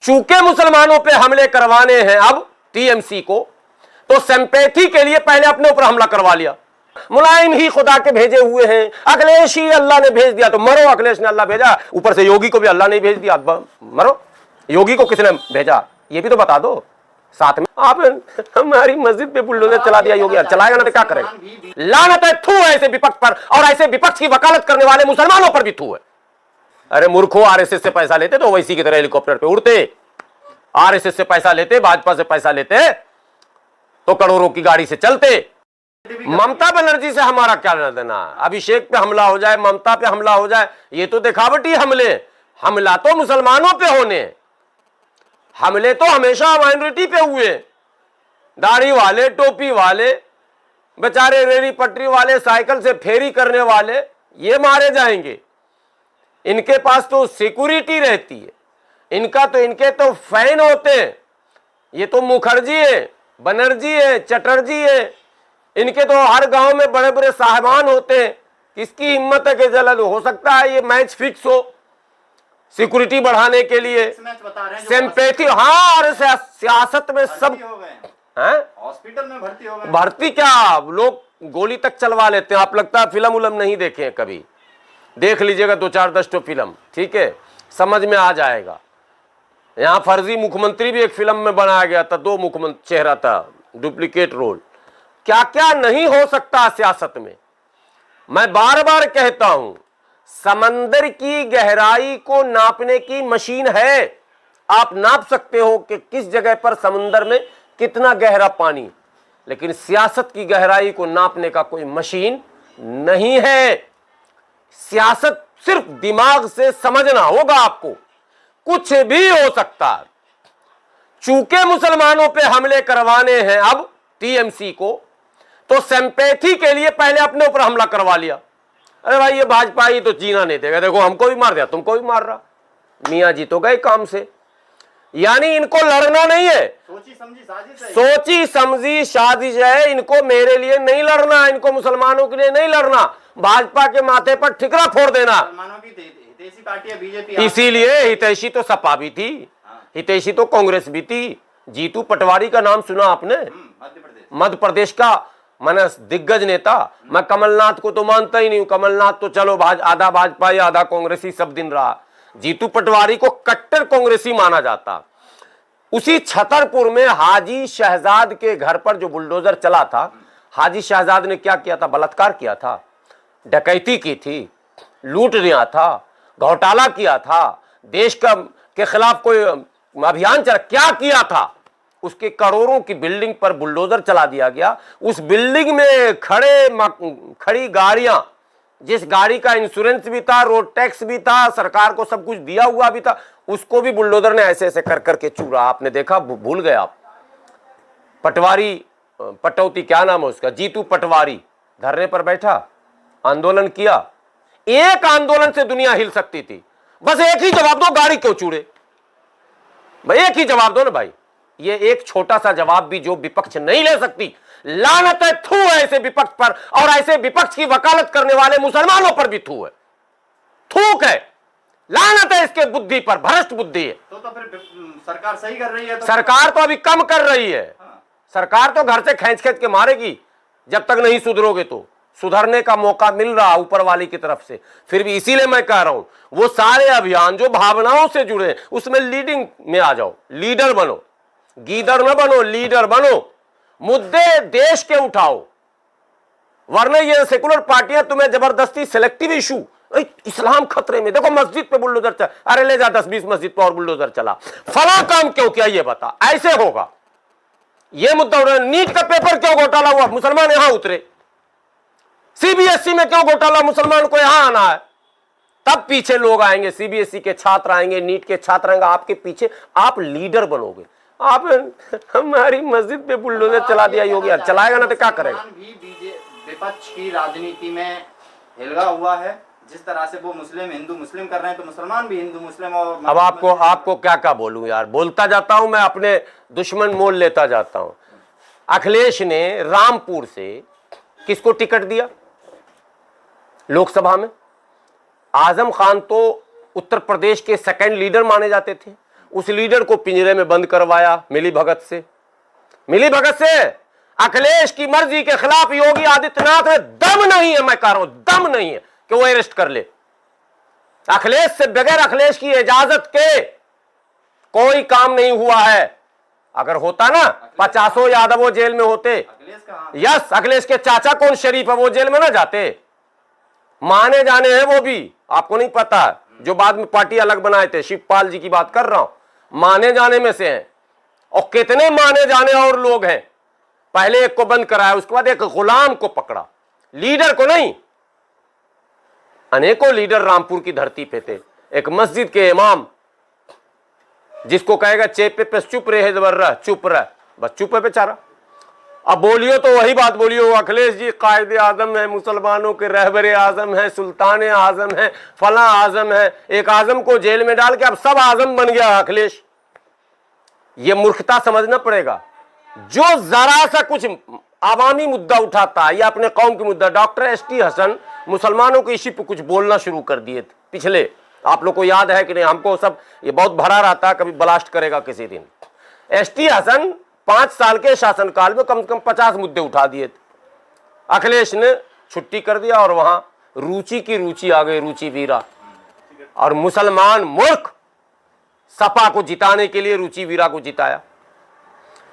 चूंकि मुसलमानों पे हमले करवाने हैं अब टीएमसी को, तो सिंपैथी के लिए पहले अपने ऊपर हमला करवा लिया। मुलायम ही खुदा के भेजे हुए हैं, अखिलेश ही अल्लाह ने भेज दिया, तो मरो, अखिलेश ने अल्लाह भेजा, ऊपर से योगी को भी अल्लाह ने भेज दिया, मरो। योगी को किसने भेजा ये भी तो बता दो साथ में। आप हमारी मस्जिद पे बुलडोजर चला दिया योगी, चलाएगा ना तो क्या करेगा? लानत है, थू है ऐसे विपक्ष पर, और ऐसे विपक्ष की वकालत करने वाले मुसलमानों पर भी थू है। अरे मूर्खों, आरएसएस से पैसा लेते तो वैसी की तरह हेलीकॉप्टर पे उड़ते, आरएसएस से पैसा लेते, भाजपा से पैसा लेते तो करोड़ों की गाड़ी से चलते। ममता बनर्जी से हमारा क्या लेना देना? अभिषेक पे हमला हो जाए, ममता पे हमला हो जाए, ये तो दिखावटी हमले। हमला तो मुसलमानों पे होने, हमले तो हमेशा माइनॉरिटी पे हुए। दाढ़ी वाले, टोपी वाले, बेचारे रेली पटरी वाले, साइकिल से फेरी करने वाले, ये मारे जाएंगे। इनके पास तो सिक्योरिटी रहती है, इनके तो फैन होते हैं। ये तो मुखर्जी है, बनर्जी है, चटर्जी है, इनके तो हर गांव में बड़े बड़े साहबान होते हैं। किसकी हिम्मत है कि जल्द हो सकता है ये मैच फिक्स हो सिक्योरिटी बढ़ाने के लिए, सिंपैथी। हाँ, और सियासत में सब हॉस्पिटल में भर्ती हो गए। भर्ती क्या, लोग गोली तक चलवा लेते हैं। आप लगता है फिल्म उलम नहीं देखे हैं कभी, देख लीजिएगा 2-4-10 फिल्म, ठीक है, समझ में आ जाएगा। यहाँ फर्जी मुख्यमंत्री भी एक फिल्म में बनाया गया था, 2 मुख्यमंत्री चेहरा था, डुप्लीकेट रोल। क्या क्या नहीं हो सकता सियासत में। मैं बार बार कहता हूं, समंदर की गहराई को नापने की मशीन है। आप नाप सकते हो कि किस जगह पर समुंदर में कितना गहरा पानी, लेकिन सियासत की गहराई को नापने का कोई मशीन नहीं है। सियासत सिर्फ दिमाग से समझना होगा आपको, कुछ भी हो सकता है। चूंकि मुसलमानों पे हमले करवाने हैं अब टीएमसी को, तो सिंपैथी के लिए पहले अपने ऊपर हमला करवा लिया। अरे भाई ये भाजपा ही तो जीना नहीं देगा, देखो हमको भी मार दिया, तुमको भी मार रहा, मियां जी तो गए काम से। यानी इनको लड़ना नहीं है, सोची समझी साजिश है। इनको मेरे लिए नहीं लड़ना, इनको मुसलमानों के लिए नहीं लड़ना, भाजपा के माथे पर ठिकरा फोड़ देना। इसीलिए हितैषी तो सपा भी थी, हितैषी तो कांग्रेस भी थी। जीतू पटवारी का नाम सुना आपने? मध्य प्रदेश का माने दिग्गज नेता। मैं कमलनाथ को तो मानता ही नहीं हूं, कमलनाथ तो चलो आधा भाजपा या आधा कांग्रेसी सब दिन रहा। जीतू पटवारी को कट्टर कांग्रेसी माना जाता। उसी छतरपुर में हाजी शहजाद के घर पर जो बुलडोजर चला था, हाजी शहजाद ने क्या किया था? बलात्कार किया था, डकैती की थी, लूट लिया था, घोटाला किया था, देश के खिलाफ कोई अभियान चला, क्या किया था? उसके करोड़ों की बिल्डिंग पर बुलडोजर चला दिया गया। उस बिल्डिंग में खड़ी गाड़ियां, जिस गाड़ी का इंश्योरेंस भी था, रोड टैक्स भी था, सरकार को सब कुछ दिया हुआ भी था, उसको भी बुलडोजर ने ऐसे ऐसे कर करके चूरा। आपने देखा, भूल गए आप? पटवारी, पटौती क्या नाम है उसका, जीतू पटवारी धरने पर बैठा, आंदोलन किया। एक आंदोलन से दुनिया हिल सकती थी। बस एक ही जवाब दो, गाड़ी क्यों चूरे? भाई एक ही जवाब दो ना भाई। ये एक छोटा सा जवाब भी जो विपक्ष नहीं ले सकती। लानत है, थू है ऐसे विपक्ष पर, और ऐसे विपक्ष की वकालत करने वाले मुसलमानों पर भी थू है, थूक है, लानत है इसके बुद्धि पर, भ्रष्ट बुद्धि है। तो फिर सरकार सही कर रही है? तो सरकार तो अभी कम कर रही है। सरकार तो घर से खींच खींच के मारेगी जब तक नहीं सुधरोगे। तो सुधरने का मौका मिल रहा ऊपर वाली की तरफ से। फिर भी इसीलिए मैं कह रहा हूं, वो सारे अभियान जो भावनाओं से जुड़े, उसमें लीडिंग में आ जाओ, लीडर बनो, गीदड़ न बनो, लीडर बनो, मुद्दे देश के उठाओ। वरना ये सेकुलर पार्टियां तुम्हें जबरदस्ती सिलेक्टिव इशू, इस्लाम खतरे में, देखो मस्जिद पे बुलडोजर चला, अरे ले जा 10-20 मस्जिद पर और बुलडोजर चला, फला काम क्यों किया ये बता, ऐसे होगा। ये मुद्दा उठा, नीट का पेपर क्यों घोटाला हुआ, मुसलमान यहां उतरे। सीबीएसई में क्यों घोटाला, मुसलमान को यहां आना है, तब पीछे लोग आएंगे, सीबीएसई के छात्र आएंगे, नीट के छात्र आएंगे आपके पीछे, आप लीडर बनोगे। आप हमारी मस्जिद पे बुलडोजर चला दिया योगी, चलाएगा ना तो क्या करेगा? विपक्ष की राजनीति में हिलगा हुआ है। जिस तरह से वो मुस्लिम हिंदू मुस्लिम कर रहे हैं, तो मुसलमान भी हिंदू मुस्लिम। और अब आपको क्या क्या बोलूं यार, बोलता जाता हूं मैं, अपने दुश्मन मोल लेता जाता हूं। अखिलेश ने रामपुर से किसको टिकट दिया लोकसभा में? आजम खान तो उत्तर प्रदेश के सेकंड लीडर माने जाते थे, उस लीडर को पिंजरे में बंद करवाया मिली भगत से। मिली भगत से अखिलेश की मर्जी के खिलाफ योगी आदित्यनाथ में दम नहीं है, मैं कह रहा हूं दम नहीं है कि वो अरेस्ट कर ले। अखिलेश से बगैर अखिलेश की इजाजत के कोई काम नहीं हुआ है। अगर होता ना 50 यादव वो जेल में होते। यस, अखिलेश के चाचा कौन शरीफ है, वो जेल में ना जाते। माने जाने हैं वो भी, आपको नहीं पता, जो बाद में पार्टी अलग बनाए थे, शिवपाल जी की बात कर रहा हूं, माने जाने में से हैं। और कितने माने जाने और लोग हैं। पहले एक को बंद कराया, उसके बाद एक गुलाम को पकड़ा, लीडर को नहीं। अनेकों लीडर रामपुर की धरती पे थे। एक मस्जिद के इमाम जिसको कहेगा चेपे पे चुप रहे जबर्रा, चुप रह, बस चुप है बेचारा। अब बोलियो तो वही बात बोलियो, अखिलेश जी कायदे आजम है, मुसलमानों के रहबरे आजम है, सुल्तान आजम है, फला आजम है। एक आजम को जेल में डाल के अब सब आजम बन गया अखिलेश। ये मूर्खता समझना पड़ेगा। जो जरा सा कुछ आवामी मुद्दा उठाता है या अपने कौम की मुद्दा, डॉक्टर ST हसन मुसलमानों के इसी पे कुछ बोलना शुरू कर दिए थे पिछले, आप लोग को याद है कि नहीं, हमको सब ये बहुत भरा रहता है, कभी ब्लास्ट करेगा किसी दिन। ST हसन 5 साल के शासनकाल में कम से कम 50 मुद्दे उठा दिए थे। अखिलेश ने छुट्टी कर दिया और वहां रुचि की रुचि आ गई, रुचि वीरा। और मुसलमान मूर्ख सपा को जिताने के लिए रुचि वीरा को जिताया।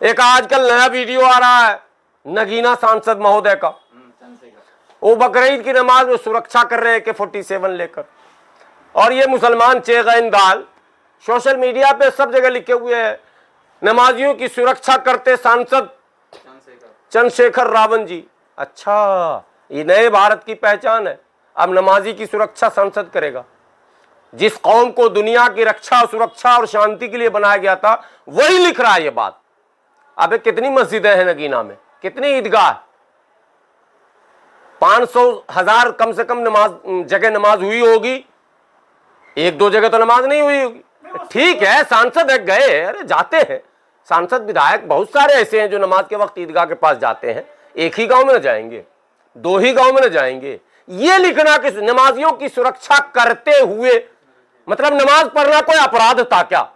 एक आजकल नया वीडियो आ रहा है नगीना सांसद महोदय का, वो बकरीद की नमाज में सुरक्षा कर रहे हैं AK-47 लेकर। और ये मुसलमान चेगैन दाल सोशल मीडिया पे सब जगह लिखे हुए हैं, नमाजियों की सुरक्षा करते सांसद चंद्रशेखर रावण जी। अच्छा, ये नए भारत की पहचान है, अब नमाजी की सुरक्षा सांसद करेगा। जिस कौम को दुनिया की रक्षा, सुरक्षा और शांति के लिए बनाया गया था, वही लिख रहा है ये बात। अबे कितनी मस्जिदें हैं नगीना में, कितनी ईदगाह, 500,000 कम से कम नमाज जगह नमाज हुई होगी, 1-2 जगह तो नमाज नहीं हुई होगी। ठीक है, सांसद है, गए, अरे जाते हैं सांसद विधायक बहुत सारे ऐसे हैं जो नमाज के वक्त ईदगाह के पास जाते हैं। एक ही गांव में न जाएंगे, 2 ही गांव में न जाएंगे। ये लिखना कि नमाजियों की सुरक्षा करते हुए, मतलब नमाज पढ़ना कोई अपराध था क्या?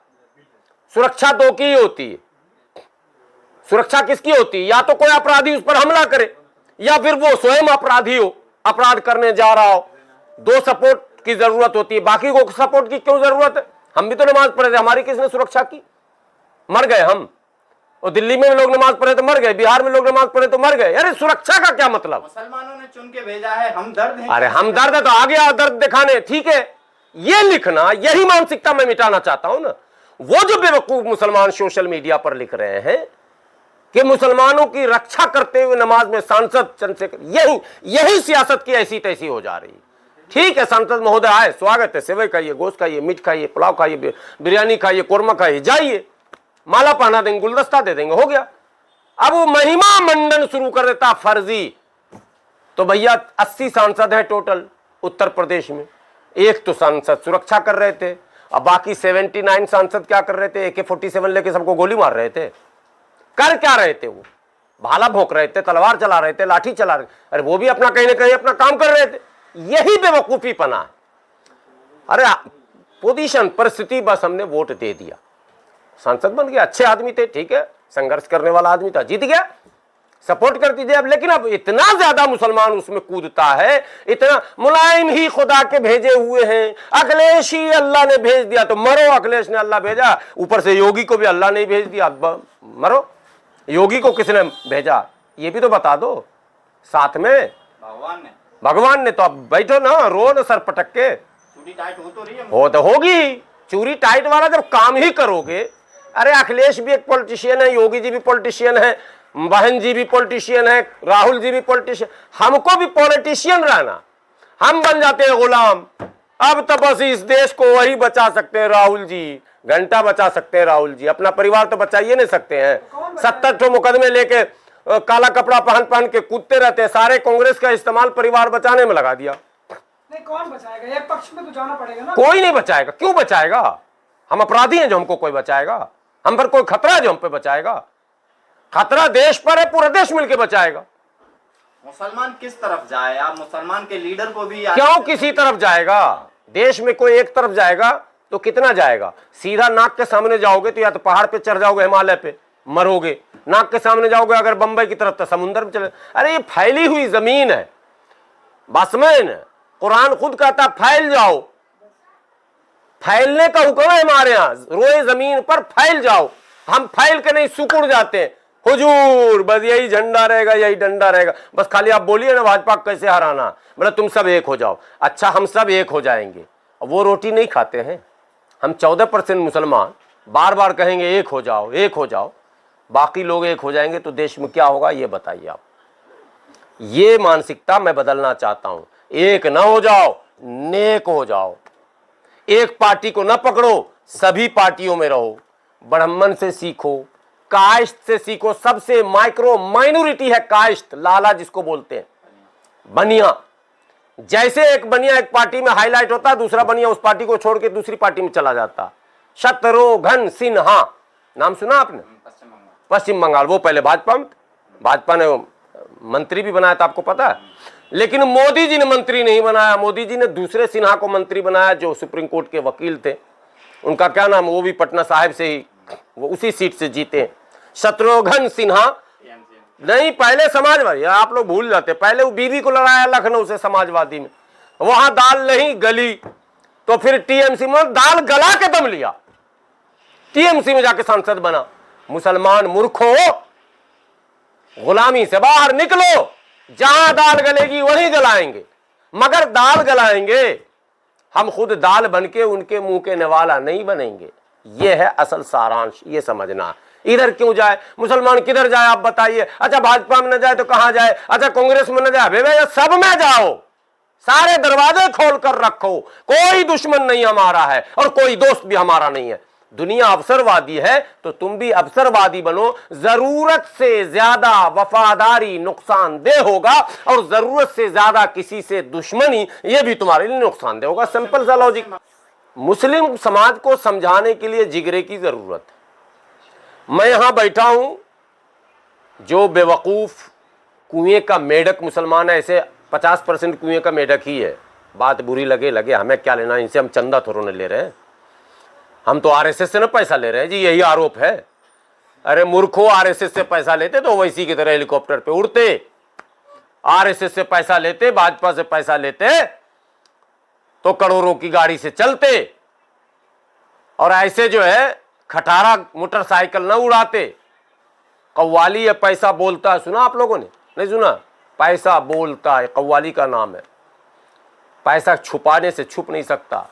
सुरक्षा 2 की ही होती है। सुरक्षा किसकी होती है? या तो कोई अपराधी उस पर हमला करे या फिर वो स्वयं अपराधी हो, अपराध करने जा रहा हो। 2 सपोर्ट की जरूरत होती है, बाकी को सपोर्ट की क्यों जरूरत है? हम भी तो नमाज पढ़े थे, हमारी किसने सुरक्षा की? मर गए हम। और दिल्ली में लोग नमाज पढ़े तो मर गए, बिहार में लोग नमाज पढ़े तो मर गए। अरे सुरक्षा का क्या मतलब? मुसलमानों ने चुन के भेजा है, हम दर्द हैं। अरे हम दर्द है तो आ गया दर्द दिखाने, ठीक है। ये लिखना, यही मानसिकता मैं मिटाना चाहता हूं ना। वो जो बेवकूफ मुसलमान सोशल मीडिया पर लिख रहे हैं कि मुसलमानों की रक्षा करते हुए नमाज में सांसद चंद्रशेखर, यही सियासत की ऐसी तैसी हो जा रही। ठीक है, सांसद महोदय आए, स्वागत है, सेवई खाइए, गोश्त खाइए, मीट खाइए, पुलाव खाइए, बिरयानी खाइए, कोरमा खाइए, जाइए, माला पहना देंगे, गुलदस्ता दे देंगे, हो गया। अब वो महिमा मंडन शुरू कर देता फर्जी। तो भैया 80 सांसद है टोटल उत्तर प्रदेश में, एक तो सांसद सुरक्षा कर रहे थे, अब बाकी 79 सांसद क्या कर रहे थे? AK-47 लेके सबको गोली मार रहे थे। कर क्या रहे थे? वो भाला भोंक रहे थे, तलवार चला रहे थे, लाठी चला रहे थे। अरे वो भी अपना कहीं ना कहीं अपना काम कर रहे थे। यही बेवकूफी पना है। अरे पोजीशन, परिस्थिति, बस हमने वोट दे दिया, सांसद बन गया, अच्छे आदमी थे, ठीक है, संघर्ष करने वाला आदमी था, जीत गया, सपोर्ट कर दीजिए। अब लेकिन अब इतना ज्यादा मुसलमान उसमें कूदता है, इतना मुलायम ही खुदा के भेजे हुए हैं, अखिलेश ही अल्लाह ने भेज दिया तो मरो, अखिलेश ने अल्लाह भेजा, ऊपर से योगी को भी अल्लाह ने भेज दिया, मरो। योगी को किसने भेजा ये भी तो बता दो। साथ में भगवान ने तो अब बैठो ना, रो ना सर पटक के। चूड़ी टाइट हो तो रही है, हो तो होगी चूड़ी टाइट वाला जब काम ही करोगे। अरे अखिलेश भी एक पॉलिटिशियन है, योगी जी भी पॉलिटिशियन है, बहन जी भी पॉलिटिशियन है, राहुल जी भी पॉलिटिशियन, हमको भी पॉलिटिशियन रहना, हम बन जाते हैं गुलाम। अब तो बस इस देश को वही बचा सकते हैं राहुल जी, घंटा बचा सकते हैं राहुल जी, अपना परिवार तो बचाइए नहीं सकते हैं। 70 मुकदमे लेके काला कपड़ा पहन के कूदते रहते हैं, सारे कांग्रेस का इस्तेमाल परिवार बचाने में लगा दिया। नहीं, कौन बचाएगा? एक पक्ष में तो जाना पड़ेगा ना। कोई नहीं बचाएगा, क्यों बचाएगा? हम अपराधी हैं जो हमको कोई बचाएगा? हम पर कोई खतरा है जो हम पे बचाएगा? खतरा देश पर है, पूरा देश मिलके बचाएगा। मुसलमान किस तरफ जाए? आप मुसलमान के लीडर को भी क्यों किसी तरफ जाएगा? देश में कोई एक तरफ जाएगा तो कितना जाएगा? सीधा नाक के सामने जाओगे तो या तो पहाड़ पे चढ़ जाओगे, हिमालय पे मरोगे, नाक के सामने जाओगे अगर बंबई की तरफ तो समुद्र में चले। अरे ये फैली हुई जमीन है, बसमैन कुरान खुद कहता फैल जाओ, फैलने का हुक्म है हमारे यहाँ, रोए जमीन पर फैल जाओ। हम फैल के नहीं सुकुड़ जाते हैं, हुजूर बस यही झंडा रहेगा, यही डंडा रहेगा, बस खाली आप बोलिए ना भाजपा कैसे हराना, बोले तुम सब एक हो जाओ। अच्छा हम सब एक हो जाएंगे, वो रोटी नहीं खाते हैं हम। 14% मुसलमान बार बार कहेंगे एक हो जाओ, एक हो जाओ, बाकी लोग एक हो जाएंगे तो देश में क्या होगा ये बताइए आप। ये मानसिकता मैं बदलना चाहता हूं। एक ना हो जाओ, नेक हो जाओ। एक पार्टी को न पकड़ो, सभी पार्टियों में रहो। ब्राह्मण से सीखो, कायस्थ से सीखो, सबसे माइक्रो माइनॉरिटी है कायस्थ, लाला जिसको बोलते हैं, बनिया। जैसे एक बनिया एक पार्टी में हाईलाइट होता है, दूसरा बनिया उस पार्टी को छोड़ के दूसरी पार्टी में चला जाता। शत्रुघ्न सिन्हा नाम सुना आपने? पश्चिम बंगाल, वो पहले भाजपा ने मंत्री भी बनाया था, आपको पता है। लेकिन मोदी जी ने मंत्री नहीं बनाया, मोदी जी ने दूसरे सिन्हा को मंत्री बनाया जो सुप्रीम कोर्ट के वकील थे। उनका क्या नाम, वो भी पटना साहिब से ही, वो उसी सीट से जीते। शत्रुघ्न सिन्हा नहीं, पहले समाजवादी, आप लोग भूल जाते, पहले वो बीवी को लड़ाया लखनऊ से समाजवादी में, वहां दाल नहीं गली तो फिर टीएमसी में दाल गला के दम लिया, टीएमसी में जाके सांसद बना। मुसलमान मूर्खो, गुलामी से बाहर निकलो, जहां दाल गलेगी वहीं गलाएंगे, मगर दाल गलाएंगे, हम खुद दाल बनके उनके मुंह के निवाला नहीं बनेंगे। यह है असल सारांश, ये समझना। इधर क्यों जाए मुसलमान, किधर जाए आप बताइए? अच्छा भाजपा में न जाए तो कहां जाए? अच्छा कांग्रेस में न जाए, भैया सब में जाओ, सारे दरवाजे खोल कर रखो। कोई दुश्मन नहीं हमारा है और कोई दोस्त भी हमारा नहीं है। दुनिया अवसरवादी है तो तुम भी अवसरवादी बनो। जरूरत से ज्यादा वफादारी नुकसानदेह होगा और जरूरत से ज्यादा किसी से दुश्मनी ये भी तुम्हारे लिए नुकसानदेह होगा। सिंपल सा लॉजिक। मुस्लिम समाज को समझाने के लिए जिगरे की जरूरत है। मैं यहां बैठा हूं, जो बेवकूफ कुएं का मेढक मुसलमान है, ऐसे 50% कुएं का मेढक ही है। बात बुरी लगे, हमें क्या लेना, इनसे हम चंदा थोड़ा न ले रहे हैं, हम तो आरएसएस से ना पैसा ले रहे हैं जी, यही आरोप है। अरे मूर्खों, आरएसएस से पैसा लेते तो वैसी की तरह हेलीकॉप्टर पे उड़ते, आरएसएस से पैसा लेते, भाजपा से पैसा लेते तो करोड़ों की गाड़ी से चलते, और ऐसे जो है खटारा मोटरसाइकिल ना उड़ाते। कव्वाली है, पैसा बोलता है, सुना आप लोगों ने? नहीं सुना? पैसा बोलता है, कव्वाली का नाम है। पैसा छुपाने से छुप नहीं सकता,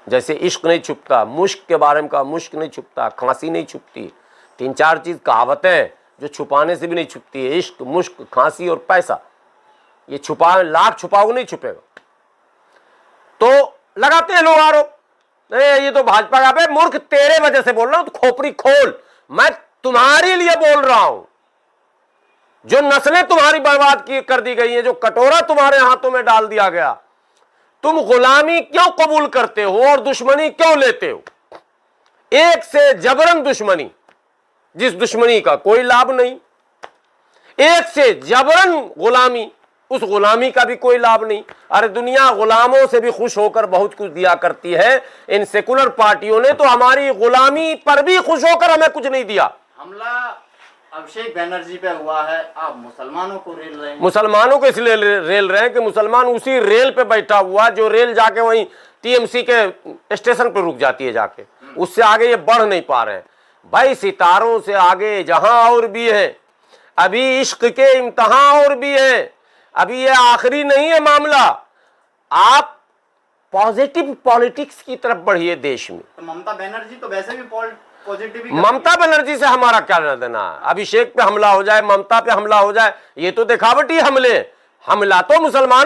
जैसे इश्क नहीं छुपता, मुश्क के बारे में कहा, मुश्क नहीं छुपता, खांसी नहीं छुपती। 3-4 चीज कहावतें जो छुपाने से भी नहीं छुपती है, इश्क, मुश्क, खांसी और पैसा। ये छुपा, लाख छुपाओगे नहीं छुपेगा। तो लगाते हैं लोग आरोप, ये तो भाजपा का। बे मूर्ख, तेरे वजह से बोल रहा हूं, तो खोपड़ी खोल, मैं तुम्हारे लिए बोल रहा हूं। जो नस्लें तुम्हारी बर्बाद की कर दी गई है, जो कटोरा तुम्हारे हाथों में डाल दिया गया, तुम गुलामी क्यों कबूल करते हो और दुश्मनी क्यों लेते हो? एक से जबरन दुश्मनी, जिस दुश्मनी का कोई लाभ नहीं, एक से जबरन गुलामी, उस गुलामी का भी कोई लाभ नहीं। अरे दुनिया गुलामों से भी खुश होकर बहुत कुछ दिया करती है। इन सेकुलर पार्टियों ने तो हमारी गुलामी पर भी खुश होकर हमें कुछ नहीं दिया। हमला अभिषेक बनर्जी पे हुआ है, आप मुसलमानों को रेल रहे हैं। मुसलमानों को इसलिए रेल रहे हैं कि मुसलमान उसी रेल पे बैठा हुआ, जो रेल जाके वहीं टीएमसी के स्टेशन पर रुक जाती है जाके, उससे आगे ये बढ़ नहीं पा रहे हैं। भाई सितारों से आगे जहां और भी है, अभी इश्क के इम्तहान और भी है, अभी ये आखिरी नहीं है मामला। आप पॉजिटिव पॉलिटिक्स की तरफ बढ़िए देश में। तो ममता बनर्जी तो वैसे भी पॉजिटिव, ममता बनर्जी से हमारा क्या लेना देना? अभिषेक पे हमला हो जाए, ममता पे हमला हो जाए, ये तो दिखावटी हमले। हमला तो मुसलमानों